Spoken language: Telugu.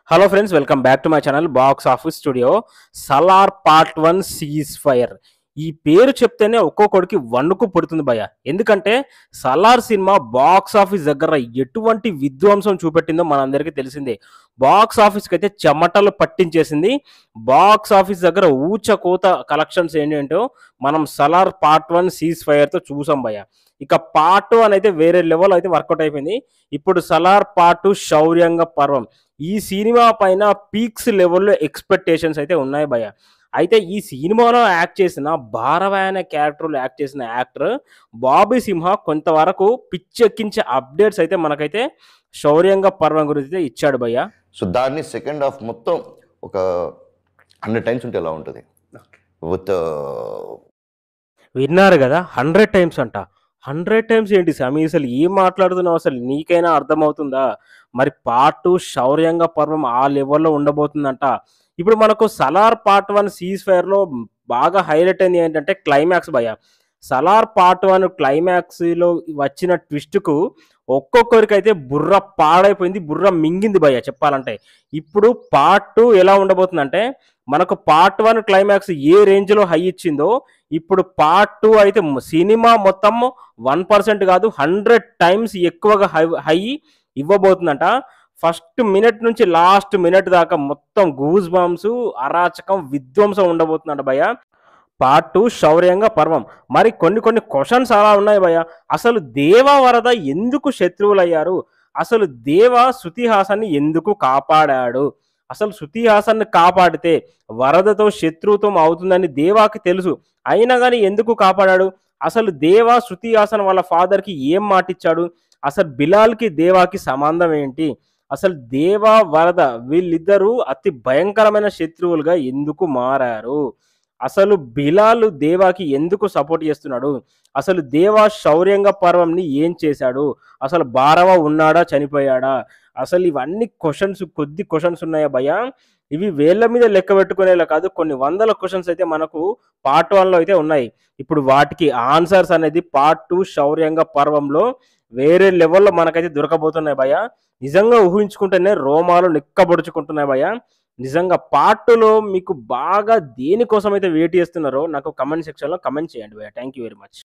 Hello friends, welcome back to my channel box office studio. Salaar part 1 cease fire. ఈ పేరు చెప్తేనే ఒక్కొక్కడికి వణుకు పుడుతుంది భయ్య. ఎందుకంటే సలార్ సినిమా బాక్స్ ఆఫీస్ దగ్గర ఎటువంటి విధ్వంసం చూపెట్టిందో మనందరికీ తెలిసిందే. బాక్స్ ఆఫీస్కి అయితే చెమటలు పట్టించేసింది. బాక్స్ ఆఫీస్ దగ్గర ఊచకోత కలెక్షన్స్ ఏంటంటో మనం సలార్ పార్ట్ 1 సీజ్ ఫైర్తో చూసాం భయ్య. ఇక పార్ట్ 1 అయితే వేరే లెవెల్ అయితే వర్కౌట్ అయిపోయింది. ఇప్పుడు సలార్ పార్ట్ 2 శౌర్యంగ పర్వం. ఈ సినిమా పైన పీక్స్ లెవెల్‌లో ఎక్స్‌పెక్టేషన్స్ అయితే ఉన్నాయి భయ్య. అయితే ఈ సినిమాలో యాక్ట్ చేసిన భారవాయ అనే క్యారెక్టర్‌లో యాక్ట్ చేసిన యాక్టర్ బాబీ సింహ కొంతవరకు పిచ్చెక్కించే అప్డేట్స్ అయితే మనకైతే శౌర్యంగ పర్వం గురించి ఇచ్చాడు భయ్య. సో దాన్ని సెకండ్ హాఫ్ మొత్తం ఒక 100 టైమ్స్ ఉంటే ఎలా ఉంటుంది విత్ విన్నారు కదా, 100 టైమ్స్ అంట. 100 టైమ్స్ ఏంటి సమీ, అసలు ఏం మాట్లాడుతున్నావు, అసలు నీకైనా అర్థమవుతుందా? మరి పార్ట్ 2 శౌర్యంగ పర్వం ఆ లెవెల్‌లో ఉండబోతుందంట. ఇప్పుడు మనకు సలార్ పార్ట్ 1 సీజ్ ఫైర్‌లో బాగా హైలైట్ అయింది ఏంటంటే క్లైమాక్స్ భయ్య. సలార్ పార్ట్ 1 క్లైమాక్స్‌లో వచ్చిన ట్విస్ట్‌కు ఒక్కొక్కరికైతే బుర్ర పాడైపోయింది, బుర్ర మింగింది భయ్య చెప్పాలంటే. ఇప్పుడు పార్ట్ 2 ఎలా ఉండబోతుందంటే, మనకు పార్ట్ 1 క్లైమాక్స్ ఏ రేంజ్‌లో హై ఇచ్చిందో ఇప్పుడు పార్ట్ 2 అయితే సినిమా మొత్తం 1% కాదు 100 టైమ్స్ ఎక్కువగా హై ఇవ్వబోతుందంట. ఫస్ట్ మినిట్ నుంచి లాస్ట్ మినిట్ దాకా మొత్తం గూస్ బంప్స్, అరాచకం, విధ్వంసం ఉండబోతుందంట భయ్య. పార్ట్ 2 శౌర్యంగ పర్వం. మరి కొన్ని క్వశ్చన్స్ అలా ఉన్నాయి భయ్య. అసలు దేవ వరద ఎందుకు శత్రువులయ్యారు? అసలు దేవ శృతి హాసన్ని ఎందుకు కాపాడాడు? అసలు శృతి హాసన్ని కాపాడితే వరదతో శత్రుత్వం అవుతుందని దేవాకి తెలుసు, అయినా కానీ ఎందుకు కాపాడాడు? అసలు దేవ శృతి హాసన్ వాళ్ళ ఫాదర్కి ఏం మాటిచ్చాడు? అసలు బిలాల్కి దేవాకి సంబంధం ఏంటి? అసలు దేవ వరద వీళ్ళిద్దరూ అతి భయంకరమైన శత్రువులుగా ఎందుకు మారారు? అసలు బిలాల్ దేవాకి ఎందుకు సపోర్ట్ చేస్తున్నాడు? అసలు దేవా శౌర్యంగ పర్వంని ఏం చేశాడు? అసలు భారవ ఉన్నాడా, చనిపోయాడా? అసలు ఇవన్నీ కొద్ది క్వశ్చన్స్ ఉన్నాయా భయ్య. ఇవి వేళ్ళ మీద లెక్క పెట్టుకునేలా కాదు, కొన్ని వందల క్వశ్చన్స్ అయితే మనకు పార్ట్ 1లో అయితే ఉన్నాయి. ఇప్పుడు వాటికి ఆన్సర్స్ అనేది పార్ట్ 2 శౌర్యంగ పర్వంలో వేరే లెవెల్‌లో మనకైతే దొరకబోతున్నాయి భయ్య. నిజంగా ఊహించుకుంటేనే రోమాలు నిక్కబొడుచుకుంటున్నాయి భయ్య. నిజంగా పార్ట్ 2లో మీకు బాగా దేనికోసం అయితే వెయిట్ చేస్తున్నారో నాకు కమెంట్ సెక్షన్‌లో కమెంట్ చేయండి భయ్య. Thank you very much.